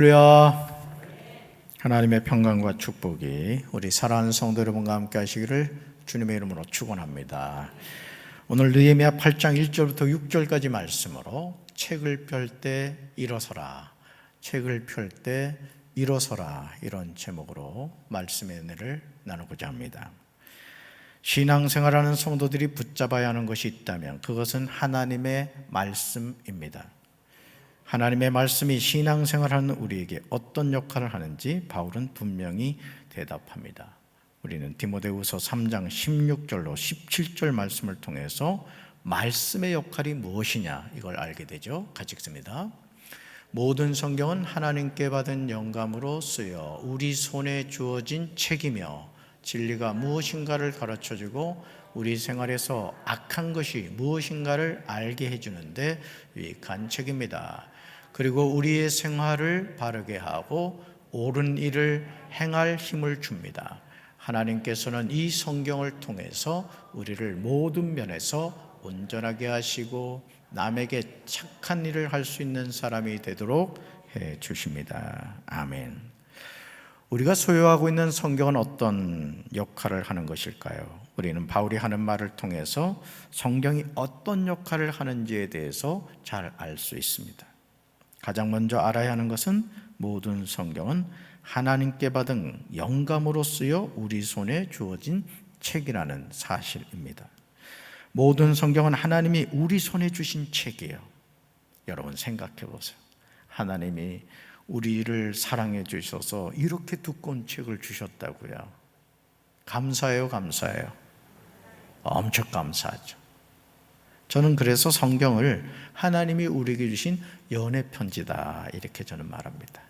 할렐루야. 하나님의 평강과 축복이 우리 사랑하는 성도 여러분과 함께 하시기를 주님의 이름으로 축원합니다. 오늘 느헤미야 8장 1절부터 6절까지 말씀으로 책을 펼 때 일어서라, 책을 펼 때 일어서라, 이런 제목으로 말씀의 은혜를 나누고자 합니다. 신앙생활하는 성도들이 붙잡아야 하는 것이 있다면 그것은 하나님의 말씀입니다. 하나님의 말씀이 신앙생활하는 우리에게 어떤 역할을 하는지 바울은 분명히 대답합니다. 우리는 디모데후서 3장 16절로 17절 말씀을 통해서 말씀의 역할이 무엇이냐 이걸 알게 되죠. 같이 읽습니다. 모든 성경은 하나님께 받은 영감으로 쓰여 우리 손에 주어진 책이며 진리가 무엇인가를 가르쳐주고 우리 생활에서 악한 것이 무엇인가를 알게 해주는데 유익한 책입니다. 그리고 우리의 생활을 바르게 하고 옳은 일을 행할 힘을 줍니다. 하나님께서는 이 성경을 통해서 우리를 모든 면에서 온전하게 하시고 남에게 착한 일을 할 수 있는 사람이 되도록 해 주십니다. 아멘. 우리가 소유하고 있는 성경은 어떤 역할을 하는 것일까요? 우리는 바울이 하는 말을 통해서 성경이 어떤 역할을 하는지에 대해서 잘 알 수 있습니다. 가장 먼저 알아야 하는 것은 모든 성경은 하나님께 받은 영감으로 쓰여 우리 손에 주어진 책이라는 사실입니다. 모든 성경은 하나님이 우리 손에 주신 책이에요. 여러분 생각해 보세요. 하나님이 우리를 사랑해 주셔서 이렇게 두꺼운 책을 주셨다고요. 감사해요, 감사해요. 엄청 감사하죠. 저는 그래서 성경을 하나님이 우리에게 주신 연애 편지다 이렇게 저는 말합니다.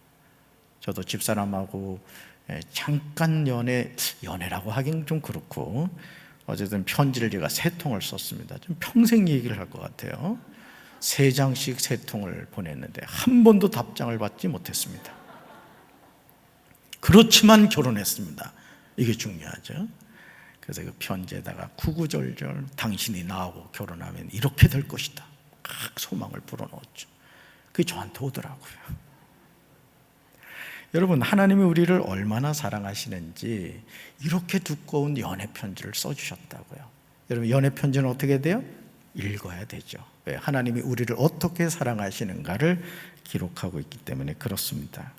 저도 집사람하고 잠깐 연애라고 하긴 좀 그렇고 어쨌든 편지를 제가 3통을 썼습니다. 좀 평생 얘기를 할 것 같아요. 3장씩 3통을 보냈는데 한 번도 답장을 받지 못했습니다. 그렇지만 결혼했습니다. 이게 중요하죠. 그래서 그 편지에다가 구구절절 당신이 나하고 결혼하면 이렇게 될 것이다 막 소망을 불어넣었죠. 그게 저한테 오더라고요. 여러분, 하나님이 우리를 얼마나 사랑하시는지 이렇게 두꺼운 연애 편지를 써주셨다고요. 여러분, 연애 편지는 어떻게 돼요? 읽어야 되죠. 왜? 하나님이 우리를 어떻게 사랑하시는가를 기록하고 있기 때문에 그렇습니다.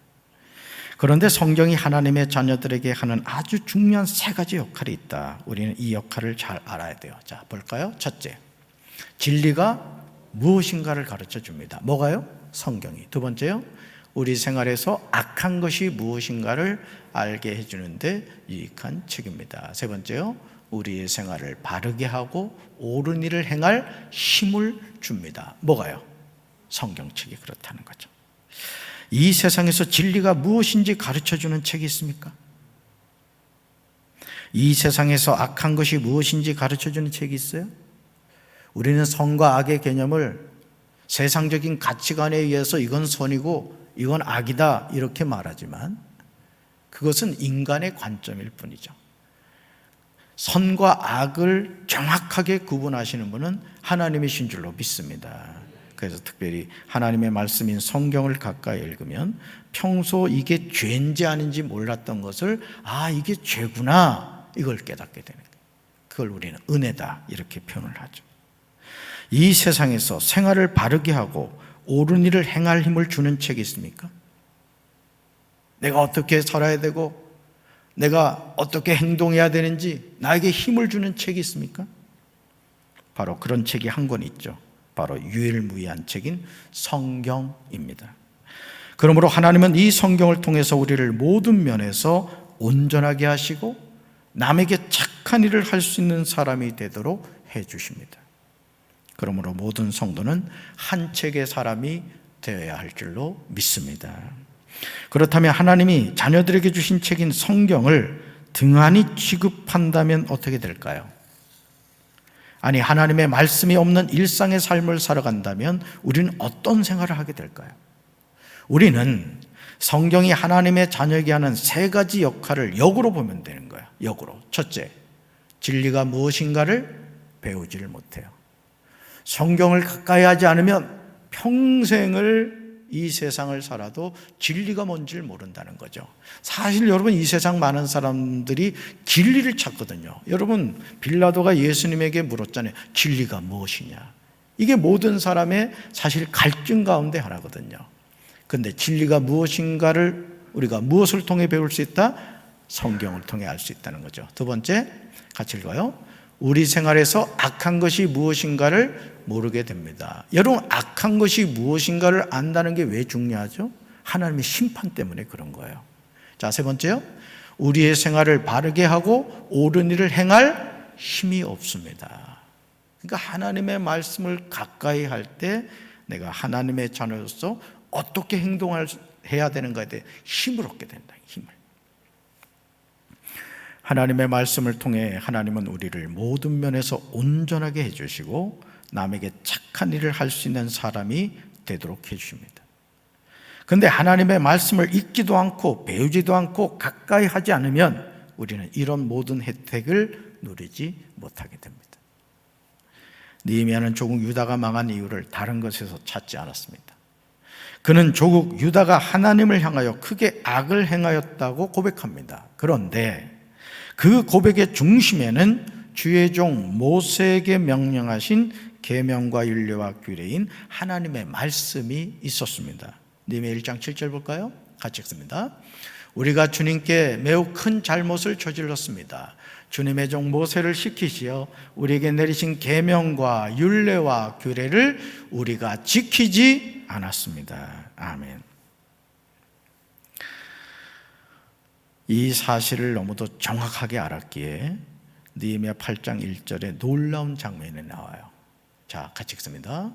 그런데 성경이 하나님의 자녀들에게 하는 아주 중요한 3가지 역할이 있다. 우리는 이 역할을 잘 알아야 돼요. 자, 볼까요? 첫째, 진리가 무엇인가를 가르쳐 줍니다. 뭐가요? 성경이. 두 번째요, 우리 생활에서 악한 것이 무엇인가를 알게 해주는데 유익한 책입니다. 세 번째요, 우리의 생활을 바르게 하고 옳은 일을 행할 힘을 줍니다. 뭐가요? 성경책이 그렇다는 거죠. 이 세상에서 진리가 무엇인지 가르쳐주는 책이 있습니까? 이 세상에서 악한 것이 무엇인지 가르쳐주는 책이 있어요? 우리는 선과 악의 개념을 세상적인 가치관에 의해서 이건 선이고 이건 악이다 이렇게 말하지만 그것은 인간의 관점일 뿐이죠. 선과 악을 정확하게 구분하시는 분은 하나님이신 줄로 믿습니다. 그래서 특별히 하나님의 말씀인 성경을 가까이 읽으면 평소 이게 죄인지 아닌지 몰랐던 것을 이게 죄구나 이걸 깨닫게 되는 거예요. 그걸 우리는 은혜다 이렇게 표현을 하죠. 이 세상에서 생활을 바르게 하고 옳은 일을 행할 힘을 주는 책이 있습니까? 내가 어떻게 살아야 되고 내가 어떻게 행동해야 되는지 나에게 힘을 주는 책이 있습니까? 바로 그런 책이 한 권 있죠. 바로 유일무이한 책인 성경입니다. 그러므로 하나님은 이 성경을 통해서 우리를 모든 면에서 온전하게 하시고 남에게 착한 일을 할 수 있는 사람이 되도록 해 주십니다. 그러므로 모든 성도는 한 책의 사람이 되어야 할 줄로 믿습니다. 그렇다면 하나님이 자녀들에게 주신 책인 성경을 등한히 취급한다면 어떻게 될까요? 아니, 하나님의 말씀이 없는 일상의 삶을 살아간다면 우리는 어떤 생활을 하게 될까요? 우리는 성경이 하나님의 자녀에게 하는 3가지 역할을 역으로 보면 되는 거예요. 역으로. 첫째, 진리가 무엇인가를 배우지를 못해요. 성경을 가까이 하지 않으면 평생을 이 세상을 살아도 진리가 뭔지를 모른다는 거죠. 사실 여러분, 이 세상 많은 사람들이 진리를 찾거든요. 여러분, 빌라도가 예수님에게 물었잖아요. 진리가 무엇이냐? 이게 모든 사람의 사실 갈증 가운데 하나거든요. 그런데 진리가 무엇인가를 우리가 무엇을 통해 배울 수 있다? 성경을 통해 알 수 있다는 거죠. 두 번째, 같이 읽어요. 우리 생활에서 악한 것이 무엇인가를 모르게 됩니다. 여러분, 악한 것이 무엇인가를 안다는 게 왜 중요하죠? 하나님의 심판 때문에 그런 거예요. 자, 세 번째요. 우리의 생활을 바르게 하고 옳은 일을 행할 힘이 없습니다. 그러니까 하나님의 말씀을 가까이 할 때 내가 하나님의 자녀로서 어떻게 행동해야 되는가에 대해 힘을 얻게 된다. 힘을. 하나님의 말씀을 통해 하나님은 우리를 모든 면에서 온전하게 해주시고 남에게 착한 일을 할 수 있는 사람이 되도록 해주십니다. 그런데 하나님의 말씀을 읽지도 않고 배우지도 않고 가까이 하지 않으면 우리는 이런 모든 혜택을 누리지 못하게 됩니다. 느헤미야는 조국 유다가 망한 이유를 다른 것에서 찾지 않았습니다. 그는 조국 유다가 하나님을 향하여 크게 악을 행하였다고 고백합니다. 그런데 그 고백의 중심에는 주의 종 모세에게 명령하신 계명과 율례와 규례인 하나님의 말씀이 있었습니다. 느헤미야 1장 7절 볼까요? 같이 읽습니다. 우리가 주님께 매우 큰 잘못을 저질렀습니다. 주님의 종 모세를 시키시어 우리에게 내리신 계명과 율례와 규례를 우리가 지키지 않았습니다. 아멘. 이 사실을 너무도 정확하게 알았기에 느헤미야 8장 1절에 놀라운 장면이 나와요. 자, 같이 읽습니다.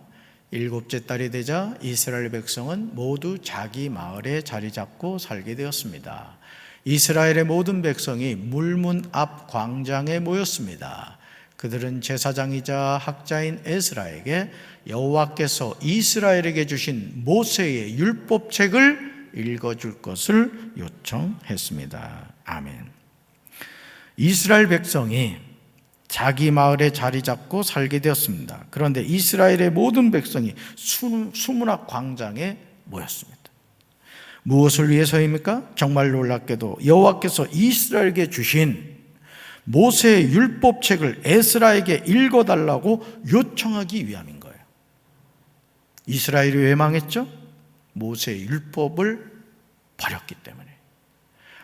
일곱째 달이 되자 이스라엘 백성은 모두 자기 마을에 자리 잡고 살게 되었습니다. 이스라엘의 모든 백성이 물문 앞 광장에 모였습니다. 그들은 제사장이자 학자인 에스라에게 여호와께서 이스라엘에게 주신 모세의 율법책을 읽어줄 것을 요청했습니다. 아멘. 이스라엘 백성이 자기 마을에 자리 잡고 살게 되었습니다. 그런데 이스라엘의 모든 백성이 수문학 광장에 모였습니다. 무엇을 위해서입니까? 정말 놀랍게도 여호와께서 이스라엘에게 주신 모세의 율법책을 에스라에게 읽어달라고 요청하기 위함인 거예요. 이스라엘이 왜 망했죠? 모세의 율법을 버렸기 때문에,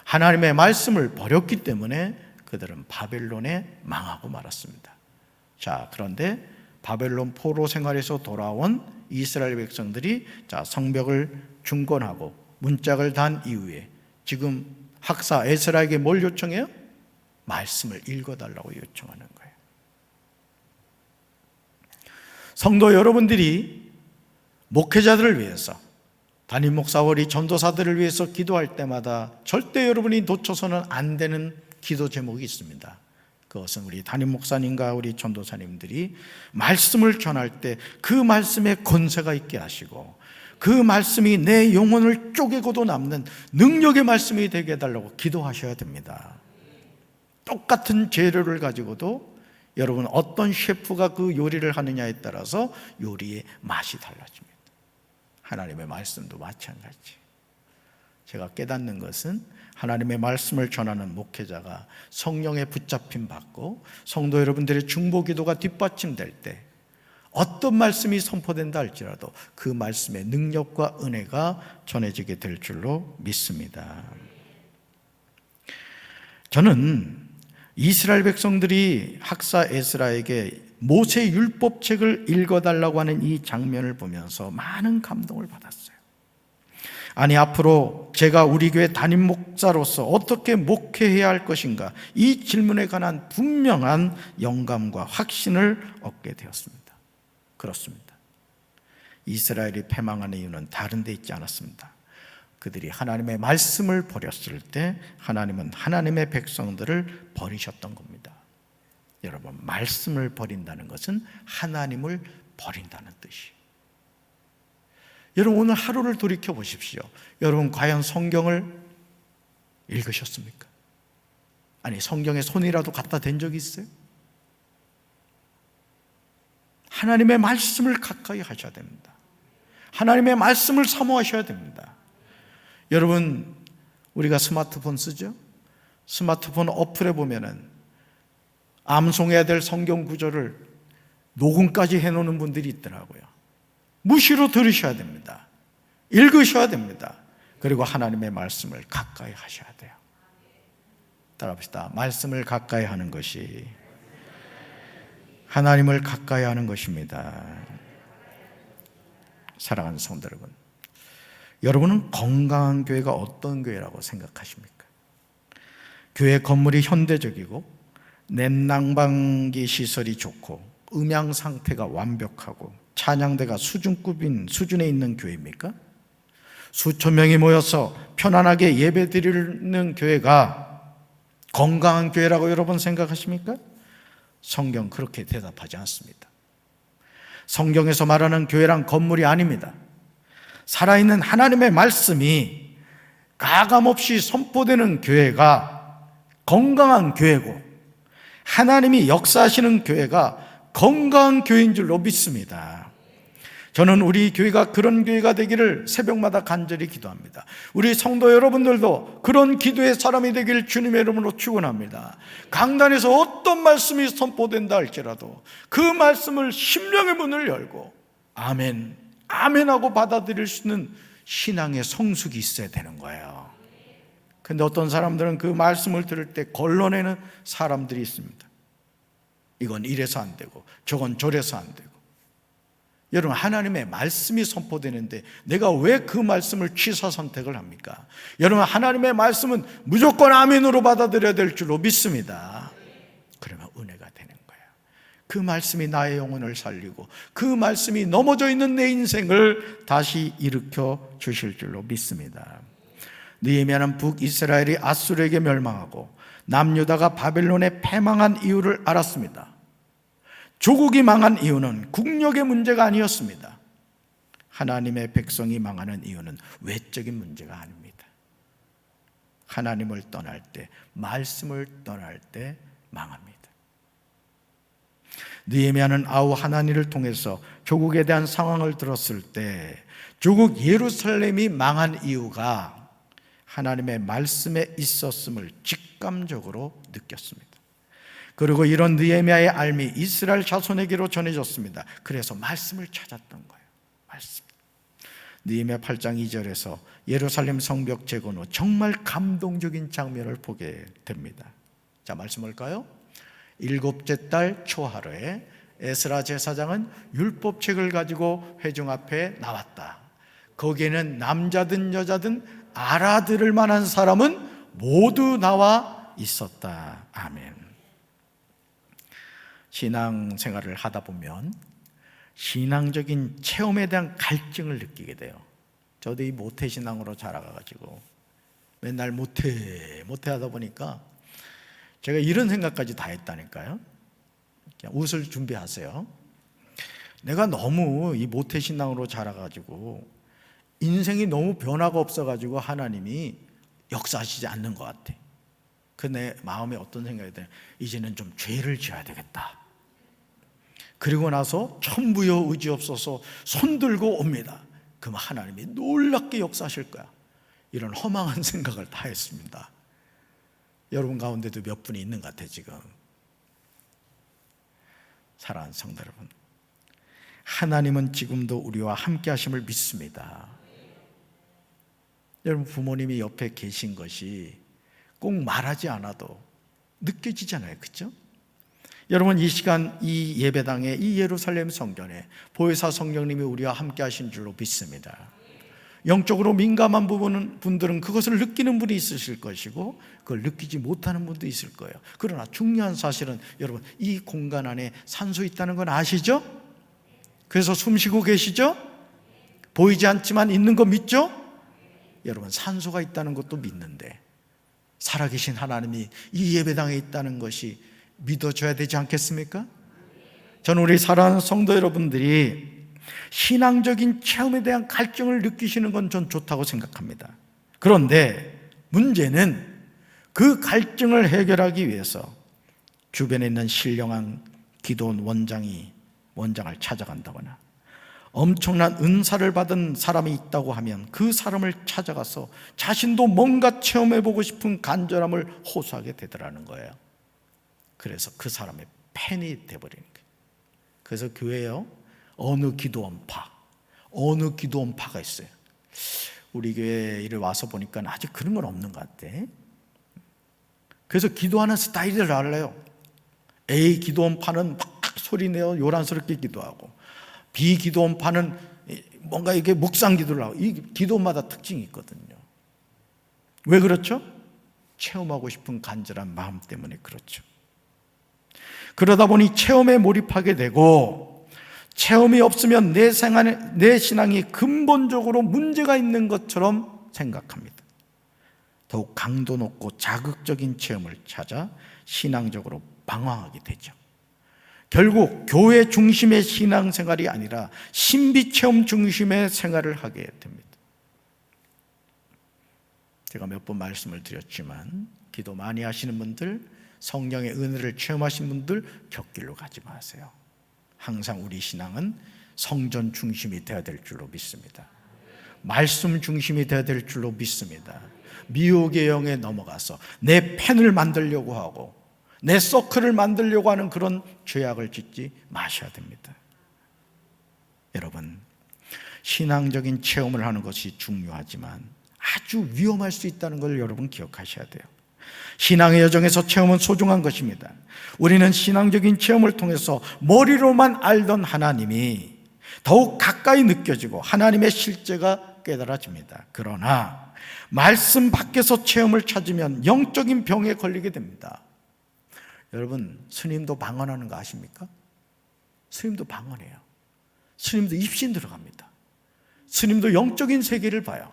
하나님의 말씀을 버렸기 때문에 그들은 바벨론에 망하고 말았습니다. 자, 그런데 바벨론 포로 생활에서 돌아온 이스라엘 백성들이 성벽을 중건하고 문짝을 단 이후에 지금 학사 에스라에게 뭘 요청해요? 말씀을 읽어달라고 요청하는 거예요. 성도 여러분들이 목회자들을 위해서, 담임 목사와 전도사들을 위해서 기도할 때마다 절대 여러분이 놓쳐서는 안 되는 기도 제목이 있습니다. 그것은 우리 담임 목사님과 우리 전도사님들이 말씀을 전할 때 그 말씀에 권세가 있게 하시고 그 말씀이 내 영혼을 쪼개고도 남는 능력의 말씀이 되게 해달라고 기도하셔야 됩니다. 똑같은 재료를 가지고도 여러분 어떤 셰프가 그 요리를 하느냐에 따라서 요리의 맛이 달라집니다. 하나님의 말씀도 마찬가지. 제가 깨닫는 것은 하나님의 말씀을 전하는 목회자가 성령의 붙잡힘 받고 성도 여러분들의 중보기도가 뒷받침될 때 어떤 말씀이 선포된다 할지라도 그 말씀의 능력과 은혜가 전해지게 될 줄로 믿습니다. 저는 이스라엘 백성들이 학사 에스라에게 모세 율법책을 읽어달라고 하는 이 장면을 보면서 많은 감동을 받았어요. 아니, 앞으로 제가 우리 교회 담임 목사로서 어떻게 목회해야 할 것인가, 이 질문에 관한 분명한 영감과 확신을 얻게 되었습니다. 그렇습니다. 이스라엘이 패망하는 이유는 다른 데 있지 않았습니다. 그들이 하나님의 말씀을 버렸을 때 하나님은 하나님의 백성들을 버리셨던 겁니다. 여러분, 말씀을 버린다는 것은 하나님을 버린다는 뜻이에요. 여러분, 오늘 하루를 돌이켜 보십시오. 여러분, 과연 성경을 읽으셨습니까? 아니, 성경에 손이라도 갖다 댄 적이 있어요? 하나님의 말씀을 가까이 하셔야 됩니다. 하나님의 말씀을 사모하셔야 됩니다. 여러분, 우리가 스마트폰 쓰죠? 스마트폰 어플에 보면은 암송해야 될 성경 구절을 녹음까지 해놓는 분들이 있더라고요. 무시로 들으셔야 됩니다. 읽으셔야 됩니다. 그리고 하나님의 말씀을 가까이 하셔야 돼요. 따라합시다. 말씀을 가까이 하는 것이 하나님을 가까이 하는 것입니다. 사랑하는 성도 여러분, 여러분은 건강한 교회가 어떤 교회라고 생각하십니까? 교회 건물이 현대적이고 냉난방기 시설이 좋고 음향 상태가 완벽하고 찬양대가 수준에 있는 교회입니까? 수천 명이 모여서 편안하게 예배 드리는 교회가 건강한 교회라고 여러분 생각하십니까? 성경 그렇게 대답하지 않습니다. 성경에서 말하는 교회란 건물이 아닙니다. 살아있는 하나님의 말씀이 가감없이 선포되는 교회가 건강한 교회고, 하나님이 역사하시는 교회가 건강한 교회인 줄로 믿습니다. 저는 우리 교회가 그런 교회가 되기를 새벽마다 간절히 기도합니다. 우리 성도 여러분들도 그런 기도의 사람이 되기를 주님의 이름으로 축원합니다. 강단에서 어떤 말씀이 선포된다 할지라도 그 말씀을 심령의 문을 열고 아멘, 아멘하고 받아들일 수 있는 신앙의 성숙이 있어야 되는 거예요. 그런데 어떤 사람들은 그 말씀을 들을 때 걸러내는 사람들이 있습니다. 이건 이래서 안 되고 저건 저래서 안 되고. 여러분, 하나님의 말씀이 선포되는데 내가 왜 그 말씀을 취사 선택을 합니까? 여러분, 하나님의 말씀은 무조건 아멘으로 받아들여야 될 줄로 믿습니다. 그러면 은혜가 되는 거예요. 그 말씀이 나의 영혼을 살리고 그 말씀이 넘어져 있는 내 인생을 다시 일으켜 주실 줄로 믿습니다. 느헤미야는 북이스라엘이 아수르에게 멸망하고 남유다가 바벨론에 패망한 이유를 알았습니다. 조국이 망한 이유는 국력의 문제가 아니었습니다. 하나님의 백성이 망하는 이유는 외적인 문제가 아닙니다. 하나님을 떠날 때, 말씀을 떠날 때 망합니다. 느헤미야는 아우 하나니를 통해서 조국에 대한 상황을 들었을 때 조국 예루살렘이 망한 이유가 하나님의 말씀에 있었음을 직감적으로 느꼈습니다. 그리고 이런 느헤미야의 알미 이스라엘 자손에게로 전해졌습니다. 그래서 말씀을 찾았던 거예요. 말씀. 느헤미야 8장 2절에서 예루살렘 성벽 재건 후 정말 감동적인 장면을 보게 됩니다. 자, 말씀 볼까요? 7째 달 초하루에 에스라 제사장은 율법책을 가지고 회중 앞에 나왔다. 거기에는 남자든 여자든 알아들을 만한 사람은 모두 나와 있었다. 아멘. 신앙생활을 하다 보면 신앙적인 체험에 대한 갈증을 느끼게 돼요. 저도 이 모태신앙으로 자라가지고 맨날 모태 하다 보니까 제가 이런 생각까지 다 했다니까요. 웃을 준비하세요. 내가 너무 이 모태신앙으로 자라가지고 인생이 너무 변화가 없어가지고 하나님이 역사하시지 않는 것 같아. 그 내 마음에 어떤 생각이 드냐, 이제는 좀 죄를 지어야 되겠다. 그리고 나서 천부여 의지 없어서 손 들고 옵니다. 그럼 하나님이 놀랍게 역사하실 거야. 이런 허망한 생각을 다 했습니다. 여러분 가운데도 몇 분이 있는 것 같아요. 지금 사랑하는 성도 여러분, 하나님은 지금도 우리와 함께 하심을 믿습니다. 여러분, 부모님이 옆에 계신 것이 꼭 말하지 않아도 느껴지잖아요. 그렇죠? 여러분, 이 시간 이 예배당에, 이 예루살렘 성전에 보혜사 성령님이 우리와 함께 하신 줄로 믿습니다. 영적으로 민감한 분들은 그것을 느끼는 분이 있으실 것이고 그걸 느끼지 못하는 분도 있을 거예요. 그러나 중요한 사실은 여러분, 이 공간 안에 산소 있다는 건 아시죠? 그래서 숨 쉬고 계시죠? 보이지 않지만 있는 거 믿죠? 여러분, 산소가 있다는 것도 믿는데 살아계신 하나님이 이 예배당에 있다는 것이 믿어줘야 되지 않겠습니까? 저는 우리 사랑하는 성도 여러분들이 신앙적인 체험에 대한 갈증을 느끼시는 건 전 좋다고 생각합니다. 그런데 문제는 그 갈증을 해결하기 위해서 주변에 있는 신령한 기도원 원장을 찾아간다거나 엄청난 은사를 받은 사람이 있다고 하면 그 사람을 찾아가서 자신도 뭔가 체험해보고 싶은 간절함을 호소하게 되더라는 거예요. 그래서 그 사람의 팬이 돼버리는 거예요. 그래서 교회에요, 어느 기도원파가 있어요. 우리 교회에 이래 와서 보니까 아직 그런 건 없는 것 같아. 그래서 기도하는 스타일을 알아요. A 기도원파는 막 소리내어 요란스럽게 기도하고, B 기도원파는 뭔가 이게 묵상 기도를 하고, 이 기도마다 특징이 있거든요. 왜 그렇죠? 체험하고 싶은 간절한 마음 때문에 그렇죠. 그러다 보니 체험에 몰입하게 되고, 체험이 없으면 내 신앙이 근본적으로 문제가 있는 것처럼 생각합니다. 더욱 강도 높고 자극적인 체험을 찾아 신앙적으로 방황하게 되죠. 결국 교회 중심의 신앙생활이 아니라 신비체험 중심의 생활을 하게 됩니다. 제가 몇 번 말씀을 드렸지만, 기도 많이 하시는 분들, 성령의 은혜를 체험하신 분들 곁길로 가지 마세요. 항상 우리 신앙은 성전 중심이 되어야 될 줄로 믿습니다. 말씀 중심이 되어야 될 줄로 믿습니다. 미혹의 영에 넘어가서 내 펜을 만들려고 하고 내 서클을 만들려고 하는 그런 죄악을 짓지 마셔야 됩니다. 여러분, 신앙적인 체험을 하는 것이 중요하지만 아주 위험할 수 있다는 걸 여러분 기억하셔야 돼요. 신앙의 여정에서 체험은 소중한 것입니다. 우리는 신앙적인 체험을 통해서 머리로만 알던 하나님이 더욱 가까이 느껴지고 하나님의 실제가 깨달아집니다. 그러나 말씀 밖에서 체험을 찾으면 영적인 병에 걸리게 됩니다. 여러분, 스님도 방언하는 거 아십니까? 스님도 방언해요. 스님도 입신 들어갑니다. 스님도 영적인 세계를 봐요.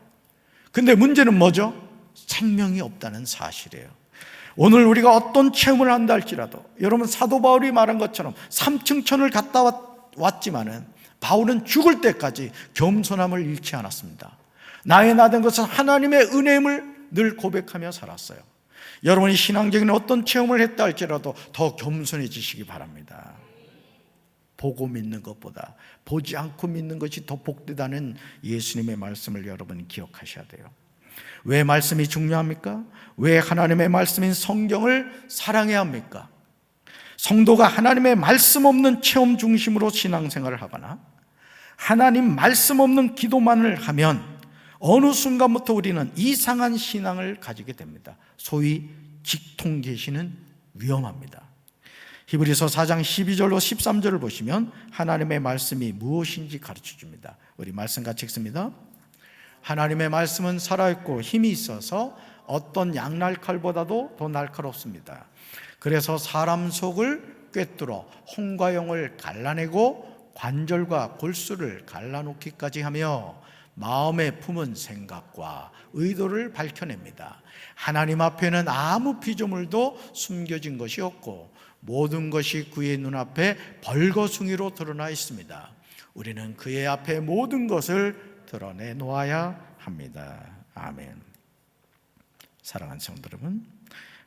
근데 문제는 뭐죠? 생명이 없다는 사실이에요. 오늘 우리가 어떤 체험을 한다 할지라도, 여러분, 사도 바울이 말한 것처럼 3층 천을 갔다 왔지만은 바울은 죽을 때까지 겸손함을 잃지 않았습니다. 나의 나된 것은 하나님의 은혜임을 늘 고백하며 살았어요. 여러분이 신앙적인 어떤 체험을 했다 할지라도 더 겸손해지시기 바랍니다. 보고 믿는 것보다 보지 않고 믿는 것이 더 복되다는 예수님의 말씀을 여러분이 기억하셔야 돼요. 왜 말씀이 중요합니까? 왜 하나님의 말씀인 성경을 사랑해야 합니까? 성도가 하나님의 말씀 없는 체험 중심으로 신앙생활을 하거나 하나님 말씀 없는 기도만을 하면 어느 순간부터 우리는 이상한 신앙을 가지게 됩니다. 소위 직통계시는 위험합니다. 히브리서 4장 12절로 13절을 보시면 하나님의 말씀이 무엇인지 가르쳐 줍니다. 우리 말씀 같이 읽습니다. 하나님의 말씀은 살아있고 힘이 있어서 어떤 양날칼보다도 더 날카롭습니다. 그래서 사람 속을 꿰뚫어 혼과 영을 갈라내고 관절과 골수를 갈라놓기까지 하며 마음에 품은 생각과 의도를 밝혀냅니다. 하나님 앞에는 아무 피조물도 숨겨진 것이 없고 모든 것이 그의 눈앞에 벌거숭이로 드러나 있습니다. 우리는 그의 앞에 모든 것을 드러내 놓아야 합니다. 아멘. 사랑하는 성도 여러분,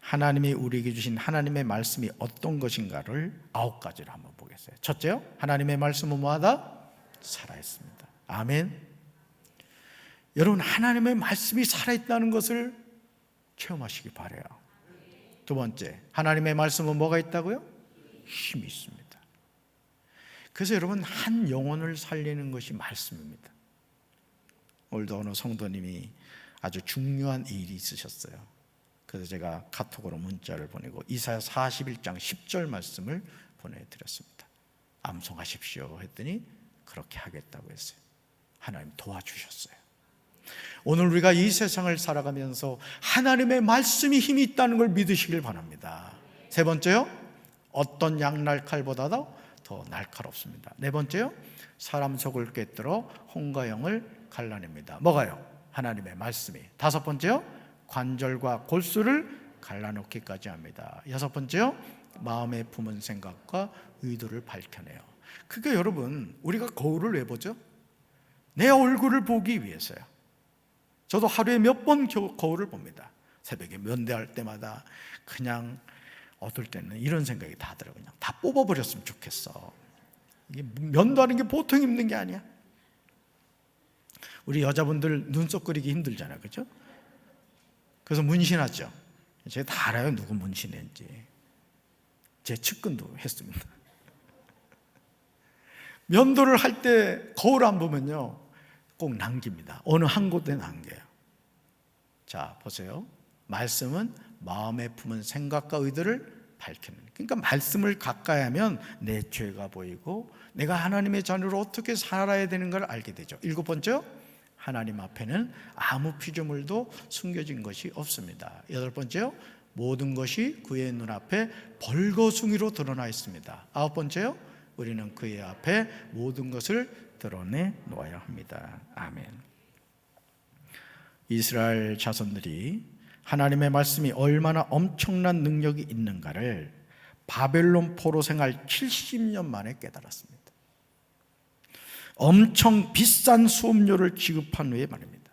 하나님이 우리에게 주신 하나님의 말씀이 어떤 것인가를 9가지로 한번 보겠어요. 첫째요, 하나님의 말씀은 뭐하다? 살아있습니다. 아멘. 여러분, 하나님의 말씀이 살아있다는 것을 체험하시기 바라요. 두 번째, 하나님의 말씀은 뭐가 있다고요? 힘이 있습니다. 그래서 여러분, 한 영혼을 살리는 것이 말씀입니다. 오늘도 어느 성도님이 아주 중요한 일이 있으셨어요. 그래서 제가 카톡으로 문자를 보내고 이사야 41장 10절 말씀을 보내드렸습니다. 암송하십시오 했더니 그렇게 하겠다고 했어요. 하나님 도와주셨어요. 오늘 우리가 이 세상을 살아가면서 하나님의 말씀이 힘이 있다는 걸 믿으시길 바랍니다. 세 번째요, 어떤 양날칼보다도 더 날카롭습니다. 네 번째요, 사람 속을 꿰뚫어 혼과 영을 갈라냅니다. 뭐가요? 하나님의 말씀이. 다섯 번째요, 관절과 골수를 갈라놓기까지 합니다. 여섯 번째요, 마음에 품은 생각과 의도를 밝혀내요. 그러니까 여러분, 우리가 거울을 왜 보죠? 내 얼굴을 보기 위해서요. 저도 하루에 몇 번 거울을 봅니다. 새벽에 면대할 때마다 그냥 어떨 때는 이런 생각이 다 들어요. 그냥 다 뽑아버렸으면 좋겠어. 이게 면도하는 게 보통 힘든 게 아니야. 우리 여자분들 눈썹 그리기 힘들잖아요, 그렇죠? 그래서 문신하죠. 제가 다 알아요, 누구 문신했는지. 제 측근도 했습니다. 면도를 할 때 거울 안 보면요, 꼭 남깁니다. 어느 한 곳에 남겨요. 자, 보세요. 말씀은 마음에 품은 생각과 의도를 밝히는, 그러니까 말씀을 가까이 하면 내 죄가 보이고 내가 하나님의 자녀로 어떻게 살아야 되는 걸 알게 되죠. 7번째, 하나님 앞에는 아무 피조물도 숨겨진 것이 없습니다. 8번째요, 모든 것이 그의 눈앞에 벌거숭이로 드러나 있습니다. 9번째요, 우리는 그의 앞에 모든 것을 드러내 놓아야 합니다. 아멘. 이스라엘 자손들이 하나님의 말씀이 얼마나 엄청난 능력이 있는가를 바벨론 포로 생활 70년 만에 깨달았습니다. 엄청 비싼 수업료를 지급한 후에 말입니다.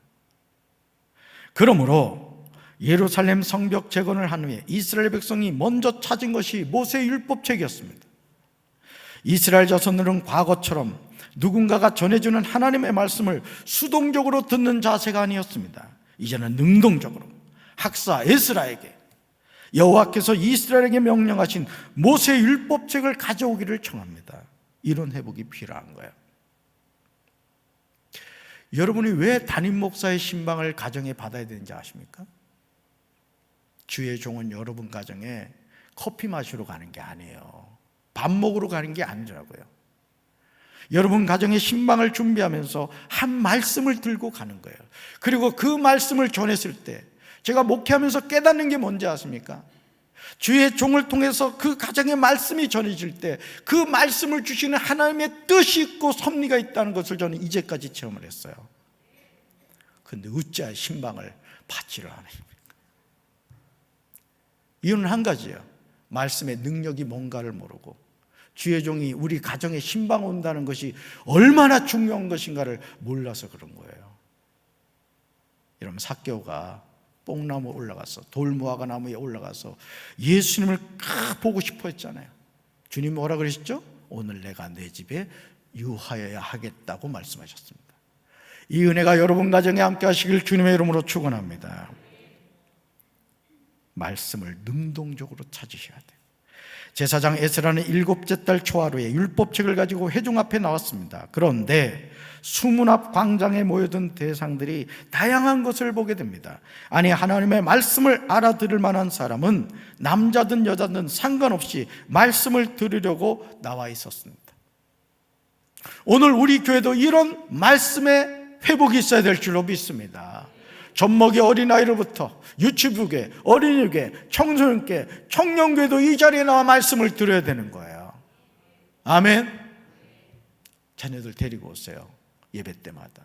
그러므로 예루살렘 성벽 재건을 한 후에 이스라엘 백성이 먼저 찾은 것이 모세 율법책이었습니다. 이스라엘 자손들은 과거처럼 누군가가 전해주는 하나님의 말씀을 수동적으로 듣는 자세가 아니었습니다. 이제는 능동적으로 학사 에스라에게 여호와께서 이스라엘에게 명령하신 모세 율법책을 가져오기를 청합니다. 이런 회복이 필요한 거예요. 여러분이 왜 담임 목사의 신방을 가정에 받아야 되는지 아십니까? 주의 종은 여러분 가정에 커피 마시러 가는 게 아니에요. 밥 먹으러 가는 게 아니라고요. 여러분 가정의 신방을 준비하면서 한 말씀을 들고 가는 거예요. 그리고 그 말씀을 전했을 때 제가 목회하면서 깨닫는 게 뭔지 아십니까? 주의 종을 통해서 그 가정의 말씀이 전해질 때 그 말씀을 주시는 하나님의 뜻이 있고 섭리가 있다는 것을 저는 이제까지 체험을 했어요. 그런데 어찌하여 신방을 받지를 않습니까? 이유는 한 가지예요. 말씀의 능력이 뭔가를 모르고 주의 종이 우리 가정에 신방 온다는 것이 얼마나 중요한 것인가를 몰라서 그런 거예요. 여러분, 삭개오가 뽕나무 올라가서 돌무화과 나무에 올라가서 예수님을 보고 싶어 했잖아요. 주님 뭐라 그러셨죠? 오늘 내가 내 집에 유하여야 하겠다고 말씀하셨습니다. 이 은혜가 여러분 가정에 함께 하시길 주님의 이름으로 축원합니다. 말씀을 능동적으로 찾으셔야 돼요. 제사장 에스라는 7째 달 초하루에 율법책을 가지고 회중 앞에 나왔습니다. 그런데 수문 앞 광장에 모여든 대상들이 다양한 것을 보게 됩니다. 아니, 하나님의 말씀을 알아들을 만한 사람은 남자든 여자든 상관없이 말씀을 들으려고 나와 있었습니다. 오늘 우리 교회도 이런 말씀의 회복이 있어야 될 줄로 믿습니다. 젖먹이 어린아이로부터 유치부계, 어린이계, 청소년계, 청년교회도 이 자리에 나와 말씀을 들어야 되는 거예요. 아멘. 자녀들 데리고 오세요. 예배 때마다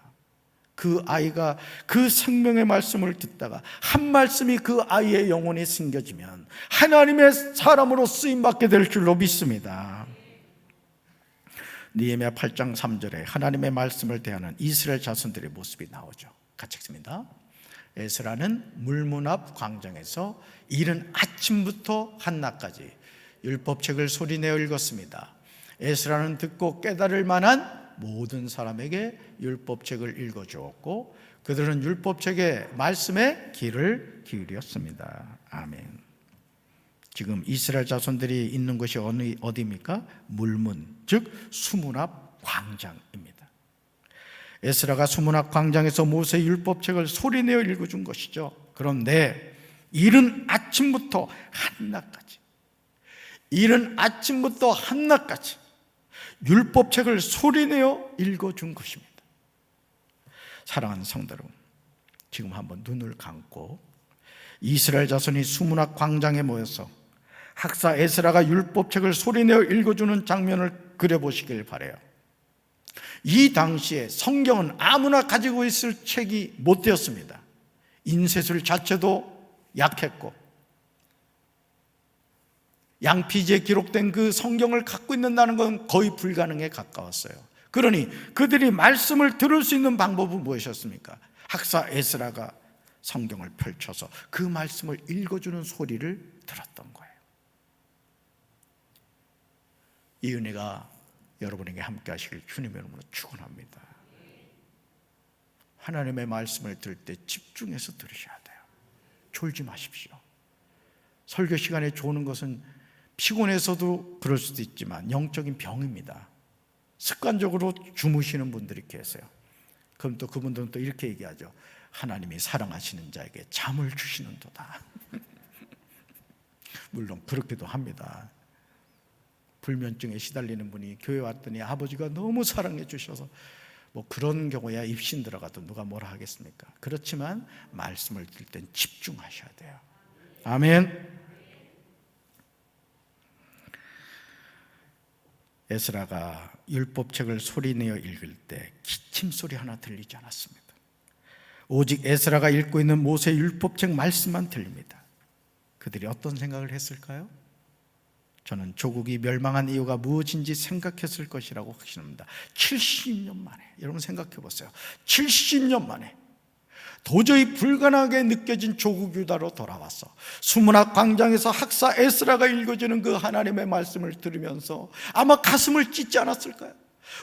그 아이가 그 생명의 말씀을 듣다가 한 말씀이 그 아이의 영혼에 심겨지면 하나님의 사람으로 쓰임받게 될 줄로 믿습니다. 느헤미야 8장 3절에 하나님의 말씀을 대하는 이스라엘 자손들의 모습이 나오죠. 같이 읽습니다. 에스라는 물문 앞 광장에서 이른 아침부터 한낮까지 율법책을 소리내어 읽었습니다. 에스라는 듣고 깨달을 만한 모든 사람에게 율법책을 읽어주었고 그들은 율법책의 말씀에 귀를 기울였습니다. 아멘. 지금 이스라엘 자손들이 있는 곳이 어디입니까? 물문, 즉 수문 앞 광장입니다. 에스라가 수문 앞 광장에서 모세 율법책을 소리내어 읽어준 것이죠. 그런데 이른 아침부터 한낮까지, 이른 아침부터 한낮까지 율법책을 소리내어 읽어준 것입니다. 사랑하는 성도 여러분, 지금 한번 눈을 감고 이스라엘 자손이 수문 앞 광장에 모여서 학사 에스라가 율법책을 소리내어 읽어주는 장면을 그려보시길 바라요. 이 당시에 성경은 아무나 가지고 있을 책이 못 되었습니다. 인쇄술 자체도 약했고 양피지에 기록된 그 성경을 갖고 있는다는 건 거의 불가능에 가까웠어요. 그러니 그들이 말씀을 들을 수 있는 방법은 무엇이었습니까? 학사 에스라가 성경을 펼쳐서 그 말씀을 읽어주는 소리를 들었던 거예요. 이 은혜가 여러분에게 함께 하시길 주님의 이름으로 축원합니다. 하나님의 말씀을 들을 때 집중해서 들으셔야 돼요. 졸지 마십시오. 설교 시간에 조는 것은 피곤해서도 그럴 수도 있지만 영적인 병입니다. 습관적으로 주무시는 분들이 계세요. 그럼 또 그분들은 또 이렇게 얘기하죠. 하나님이 사랑하시는 자에게 잠을 주시는도다. 물론 그렇게도 합니다. 불면증에 시달리는 분이 교회 왔더니 아버지가 너무 사랑해 주셔서 뭐 그런 경우야 입신 들어가도 누가 뭐라 하겠습니까? 그렇지만 말씀을 들을 땐 집중하셔야 돼요. 아멘. 에스라가 율법책을 소리내어 읽을 때 기침 소리 하나 들리지 않았습니다. 오직 에스라가 읽고 있는 모세 율법책 말씀만 들립니다. 그들이 어떤 생각을 했을까요? 저는 조국이 멸망한 이유가 무엇인지 생각했을 것이라고 확신합니다. 70년 만에, 여러분 생각해 보세요. 70년 만에 도저히 불가능하게 느껴진 조국 유다로 돌아왔어. 수문학 광장에서 학사 에스라가 읽어주는 그 하나님의 말씀을 들으면서 아마 가슴을 찢지 않았을까요?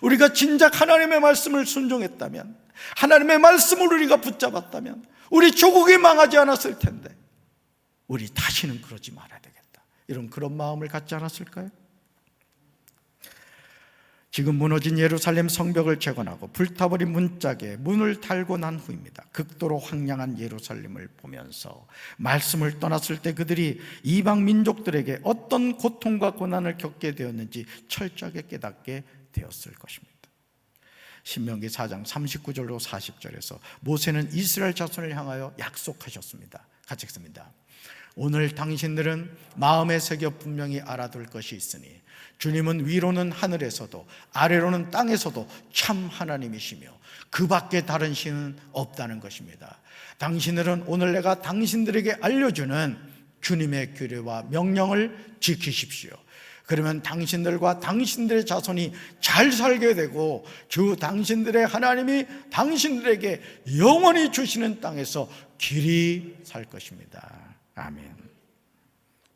우리가 진작 하나님의 말씀을 순종했다면, 하나님의 말씀을 우리가 붙잡았다면 우리 조국이 망하지 않았을 텐데, 우리 다시는 그러지 말아야 되겠다, 이런 그런 마음을 갖지 않았을까요? 지금 무너진 예루살렘 성벽을 재건하고 불타버린 문짝에 문을 달고 난 후입니다. 극도로 황량한 예루살렘을 보면서 말씀을 떠났을 때 그들이 이방 민족들에게 어떤 고통과 고난을 겪게 되었는지 철저하게 깨닫게 되었을 것입니다. 신명기 4장 39절로 40절에서 모세는 이스라엘 자손을 향하여 약속하셨습니다. 같이 읽습니다. 오늘 당신들은 마음에 새겨 분명히 알아둘 것이 있으니 주님은 위로는 하늘에서도 아래로는 땅에서도 참 하나님이시며 그 밖에 다른 신은 없다는 것입니다. 당신들은 오늘 내가 당신들에게 알려주는 주님의 규례와 명령을 지키십시오. 그러면 당신들과 당신들의 자손이 잘 살게 되고 주 당신들의 하나님이 당신들에게 영원히 주시는 땅에서 길이 살 것입니다. 아멘.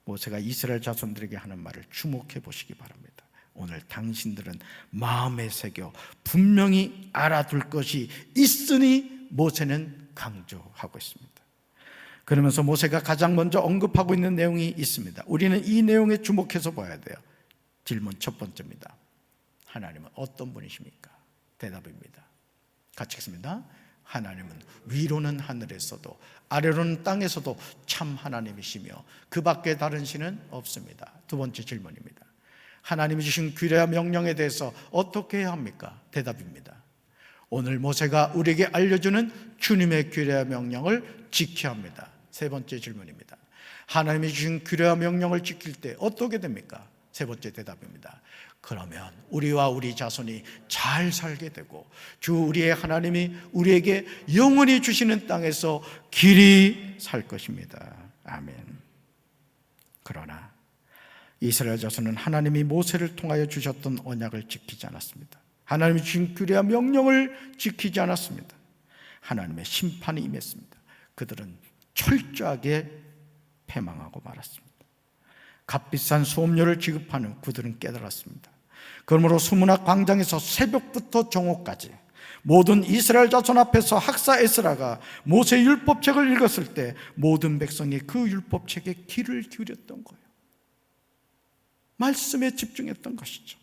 모세가 이스라엘 자손들에게 하는 말을 주목해 보시기 바랍니다. 오늘 당신들은 마음에 새겨 분명히 알아둘 것이 있으니 모세는 강조하고 있습니다. 그러면서 모세가 가장 먼저 언급하고 있는 내용이 있습니다. 우리는 이 내용에 주목해서 봐야 돼요. 질문 첫 번째입니다. 하나님은 어떤 분이십니까? 대답입니다. 같이 읽습니다. 하나님은 위로는 하늘에서도 아래로는 땅에서도 참 하나님이시며 그 밖에 다른 신은 없습니다. 두 번째 질문입니다. 하나님이 주신 규례와 명령에 대해서 어떻게 해야 합니까? 대답입니다. 오늘 모세가 우리에게 알려주는 주님의 규례와 명령을 지켜야 합니다. 세 번째 질문입니다. 하나님이 주신 규례와 명령을 지킬 때 어떻게 됩니까? 세 번째 대답입니다. 그러면 우리와 우리 자손이 잘 살게 되고 주 우리의 하나님이 우리에게 영원히 주시는 땅에서 길이 살 것입니다. 아멘. 그러나 이스라엘 자손은 하나님이 모세를 통하여 주셨던 언약을 지키지 않았습니다. 하나님이 주신 규례와 명령을 지키지 않았습니다. 하나님의 심판이 임했습니다. 그들은 철저하게 패망하고 말았습니다. 값비싼 수업료를 지급하는 그들은 깨달았습니다. 그러므로 수문학 광장에서 새벽부터 정오까지 모든 이스라엘 자손 앞에서 학사 에스라가 모세 율법책을 읽었을 때 모든 백성이 그 율법책에 귀를 기울였던 거예요. 말씀에 집중했던 것이죠.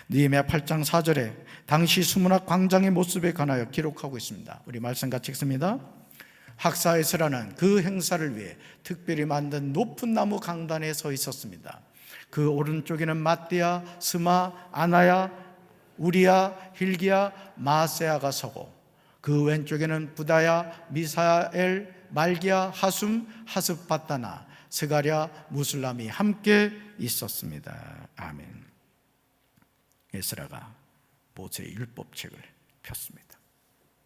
느헤미야 8장 4절에 당시 수문학 광장의 모습에 관하여 기록하고 있습니다. 우리 말씀 같이 읽습니다. 학사 에스라는 그 행사를 위해 특별히 만든 높은 나무 강단에 서 있었습니다. 그 오른쪽에는 마띠아, 스마, 아나야, 우리야, hil기야, 마세아가 서고 그 왼쪽에는 부다야, 미사엘, 말기야, 하숨, 하스바타나, 스가랴, 무슬람이 함께 있었습니다. 아멘. 에스라가 모세의 율법책을 폈습니다.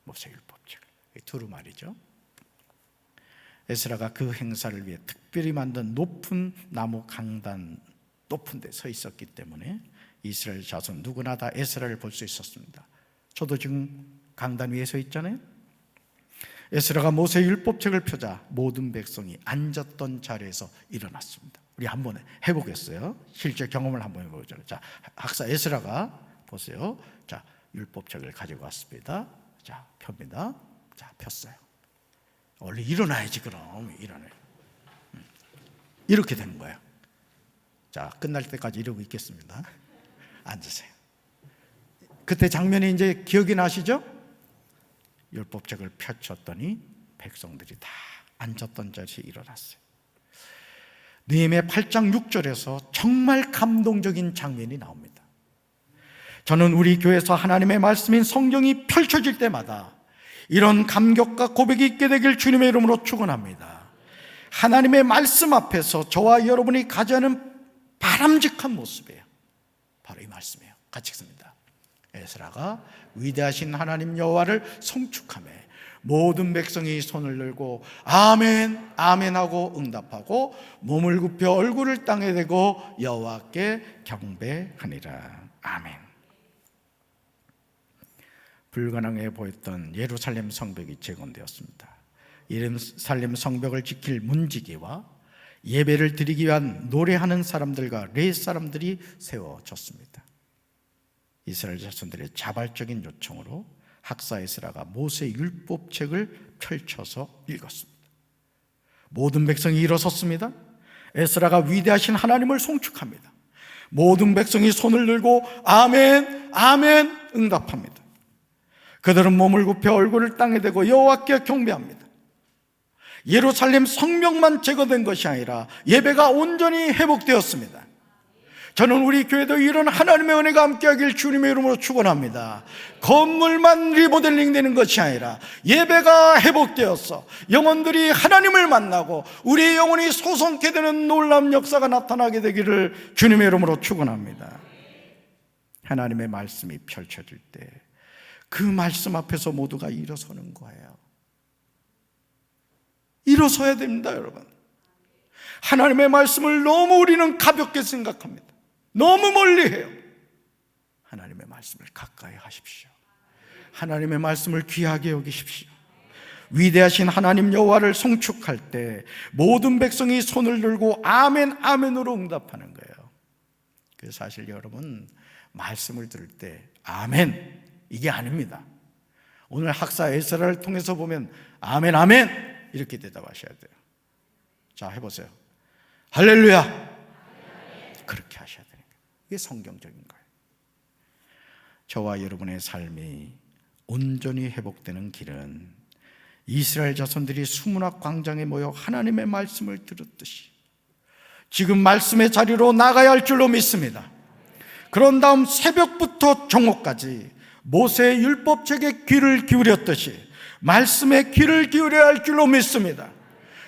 모세의 율법책을. 두루마리죠. 에스라가 그 행사를 위해 특별히 만든 높은 나무 강단, 높은 데 서 있었기 때문에 이스라엘 자손 누구나 다 에스라를 볼 수 있었습니다. 저도 지금 강단 위에 서 있잖아요. 에스라가 모세 율법책을 펴자 모든 백성이 앉았던 자리에서 일어났습니다. 우리 한번 해보겠어요. 실제 경험을 한번 해보죠. 자, 학사 에스라가 보세요. 자, 율법책을 가지고 왔습니다. 자, 펴니다. 자, 폈어요. 원래 일어나야지. 그럼 일어나요. 이렇게 되는 거예요. 자, 끝날 때까지 이러고 있겠습니다. 앉으세요. 그때 장면이 이제 기억이 나시죠? 율법책을 펼쳤더니 백성들이 다 앉았던 자리에 일어났어요. 느헤미야 8장 6절에서 정말 감동적인 장면이 나옵니다. 저는 우리 교회에서 하나님의 말씀인 성경이 펼쳐질 때마다 이런 감격과 고백이 있게 되길 주님의 이름으로 축원합니다. 하나님의 말씀 앞에서 저와 여러분이 가지하는 바람직한 모습이에요. 바로 이 말씀이에요. 같이 읽습니다. 에스라가 위대하신 하나님 여호와를 송축하며 모든 백성이 손을 들고 아멘 아멘 하고 응답하고 몸을 굽혀 얼굴을 땅에 대고 여호와께 경배하니라. 아멘. 불가능해 보였던 예루살렘 성벽이 재건되었습니다. 예루살렘 성벽을 지킬 문지기와 예배를 드리기 위한 노래하는 사람들과 레위 사람들이 세워졌습니다. 이스라엘 자손들의 자발적인 요청으로 학사 에스라가 모세 율법책을 펼쳐서 읽었습니다. 모든 백성이 일어섰습니다. 에스라가 위대하신 하나님을 송축합니다. 모든 백성이 손을 들고 아멘 아멘 응답합니다. 그들은 몸을 굽혀 얼굴을 땅에 대고 여호와께 경배합니다. 예루살렘 성벽만 제거된 것이 아니라 예배가 온전히 회복되었습니다. 저는 우리 교회도 이런 하나님의 은혜가 함께하길 주님의 이름으로 축원합니다. 건물만 리모델링 되는 것이 아니라 예배가 회복되어서 영혼들이 하나님을 만나고 우리의 영혼이 소성케 되는 놀라운 역사가 나타나게 되기를 주님의 이름으로 축원합니다. 하나님의 말씀이 펼쳐질 때 그 말씀 앞에서 모두가 일어서는 거예요. 일어서야 됩니다, 여러분. 하나님의 말씀을 너무 우리는 가볍게 생각합니다. 너무 멀리 해요. 하나님의 말씀을 가까이 하십시오. 하나님의 말씀을 귀하게 여기십시오. 위대하신 하나님 여호와를 송축할 때 모든 백성이 손을 들고 아멘 아멘으로 응답하는 거예요. 그래서 사실 여러분 말씀을 들을 때 아멘 이게 아닙니다. 오늘 학사 에스라를 통해서 보면 아멘 아멘 이렇게 대답하셔야 돼요. 자, 해보세요. 할렐루야. 그렇게 하셔야 되는 거예요. 이게 성경적인 거예요. 저와 여러분의 삶이 온전히 회복되는 길은 이스라엘 자손들이 수문학 광장에 모여 하나님의 말씀을 들었듯이 지금 말씀의 자리로 나가야 할 줄로 믿습니다. 그런 다음 새벽부터 정오까지 모세의 율법책에 귀를 기울였듯이 말씀에 귀를 기울여야 할 줄로 믿습니다.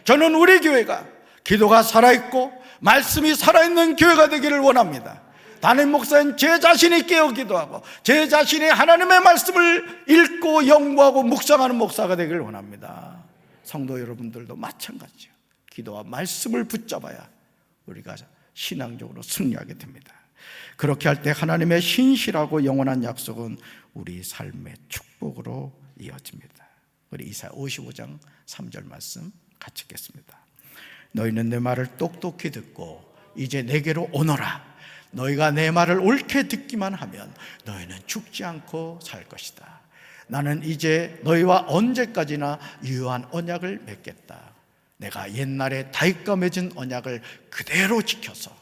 저는 우리 교회가 기도가 살아있고 말씀이 살아있는 교회가 되기를 원합니다. 담임 목사는 제 자신이 깨어 기도하고 제 자신이 하나님의 말씀을 읽고 연구하고 묵상하는 목사가 되기를 원합니다. 성도 여러분들도 마찬가지예요. 기도와 말씀을 붙잡아야 우리가 신앙적으로 승리하게 됩니다. 그렇게 할 때 하나님의 신실하고 영원한 약속은 우리 삶의 축복으로 이어집니다. 우리 이사야 55장 3절 말씀 같이 읽겠습니다. 너희는 내 말을 똑똑히 듣고 이제 내게로 오너라. 너희가 내 말을 옳게 듣기만 하면 너희는 죽지 않고 살 것이다. 나는 이제 너희와 언제까지나 유효한 언약을 맺겠다. 내가 옛날에 다윗과 맺은 언약을 그대로 지켜서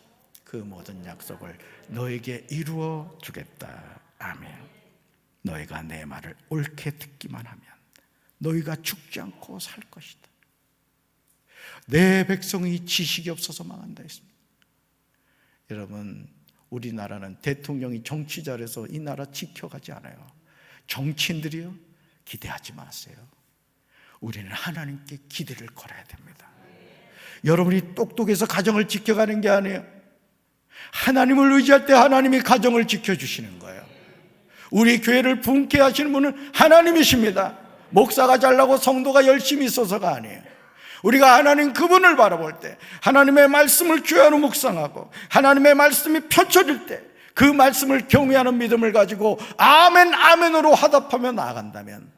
그 모든 약속을 너에게 이루어 주겠다. 아멘. 너희가 내 말을 옳게 듣기만 하면 너희가 죽지 않고 살 것이다. 내 백성이 지식이 없어서 망한다 했습니다. 여러분, 우리나라는 대통령이 정치 잘해서 이 나라 지켜가지 않아요. 정치인들이요, 기대하지 마세요. 우리는 하나님께 기대를 걸어야 됩니다. 여러분이 똑똑해서 가정을 지켜가는 게 아니에요. 하나님을 의지할 때 하나님이 가정을 지켜주시는 거예요. 우리 교회를 분케 하시는 분은 하나님이십니다. 목사가 잘나고 성도가 열심히 있어서가 아니에요. 우리가 하나님 그분을 바라볼 때 하나님의 말씀을 주야로 묵상하고 하나님의 말씀이 펼쳐질 때 그 말씀을 경외하는 믿음을 가지고 아멘 아멘으로 화답하며 나아간다면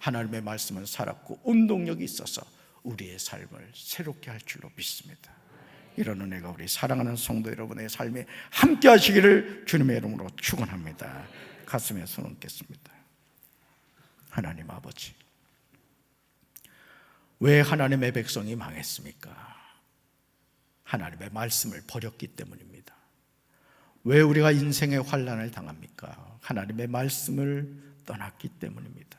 하나님의 말씀은 살았고 운동력이 있어서 우리의 삶을 새롭게 할 줄로 믿습니다. 이런 은혜가 우리 사랑하는 성도 여러분의 삶에 함께 하시기를 주님의 이름으로 축원합니다. 가슴에 손 얹겠습니다. 하나님 아버지, 왜 하나님의 백성이 망했습니까? 하나님의 말씀을 버렸기 때문입니다. 왜 우리가 인생의 환난을 당합니까? 하나님의 말씀을 떠났기 때문입니다.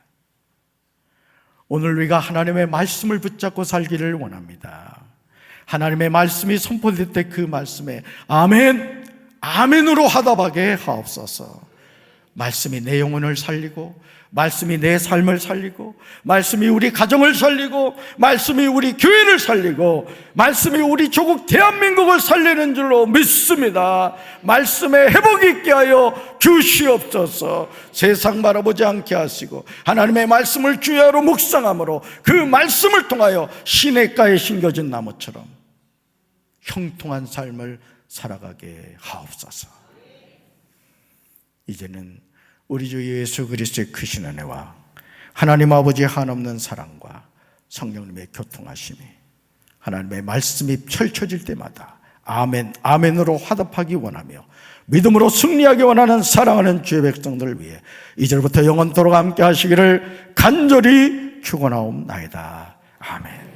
오늘 우리가 하나님의 말씀을 붙잡고 살기를 원합니다. 하나님의 말씀이 선포될 때 그 말씀에 아멘, 아멘으로 화답하게 하옵소서. 말씀이 내 영혼을 살리고, 말씀이 내 삶을 살리고, 말씀이 우리 가정을 살리고, 말씀이 우리 교회를 살리고, 말씀이 우리 조국 대한민국을 살리는 줄로 믿습니다. 말씀에 회복이 있게 하여 주시옵소서. 세상 바라보지 않게 하시고 하나님의 말씀을 주야로 묵상함으로 그 말씀을 통하여 시냇가에 심겨진 나무처럼 형통한 삶을 살아가게 하옵소서. 이제는 우리 주 예수 그리스도의 크신 은혜와 하나님 아버지의 한없는 사랑과 성령님의 교통하심이 하나님의 말씀이 펼쳐질 때마다 아멘, 아멘으로 화답하기 원하며 믿음으로 승리하기 원하는 사랑하는 주의 백성들을 위해 이제부터 영원토록 함께 하시기를 간절히 축원하옵나이다. 아멘.